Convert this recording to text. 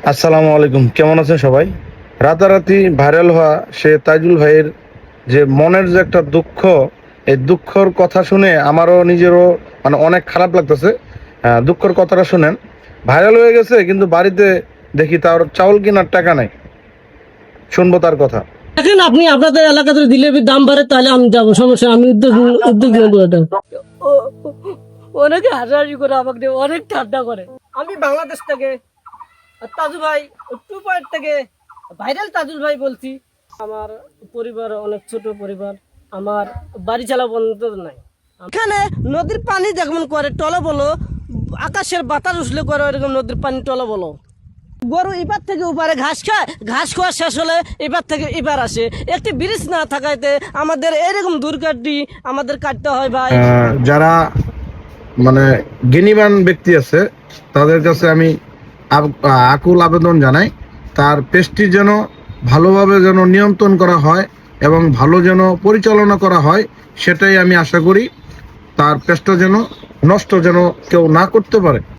আসসালামু আলাইকুম, কেমন আছেন সবাই? রাতারাতি ভাইরাল হওয়া সে তাইজুল ভাইয়ের যে মনের যে একটা দুঃখ, এই দুঃখর কথা শুনে আমারও নিজেরও মানে অনেক খারাপ লাগতেছে। দুঃখের কথাটা শুনেন। ভাইরাল হয়ে গেছে কিন্তু বাড়িতে দেখি তার চাউল কেনার টাকা নাই। শুনবো তার কথা। দেখেন আপনি আপনাদের এলাকাতে জিলেবির দাম বাড়ে তাহলে আমি যাবো, সমস্যা আমি উদ্যোগ নেবো এটা। ও- অনেকে হাসাহাসি করে আমাকে অনেক ঠান্ডা করে। আমি বাংলাদেশ থেকে তাজু ভাই 2 পয়েন্ট থেকে ভাইরাল তাজুল ভাই বলছি। আমার পরিবার অনেক ছোট পরিবার, আমার বাড়ি চালা বন্ধ নাই। এখানে নদীর পানি যেমন করে টলা বলো, আকাশের বাতাস উঠলে করে এরকম নদীর পানি টলা বলো। গরু এবার থেকে ওপারে ঘাস খায়, ঘাস খাওয়া শেষ হলে এবার থেকে এবার আসে। একটি ব্রিজ না থাকাতে আমাদের এরকম দুর্ঘটনা আমাদের কাটতে হয় ভাই। যারা মানে জ্ঞানীবান ব্যক্তি আছে তাদের কাছে আমি আকুল আবেদন জানাই, তার পেস্টটি যেন ভালোভাবে যেন নিয়ন্ত্রণ করা হয় এবং ভালো যেন পরিচালনা করা হয়, সেটাই আমি আশা করি। তার পেস্টটা যেন নষ্ট যেন কেউ না করতে পারে।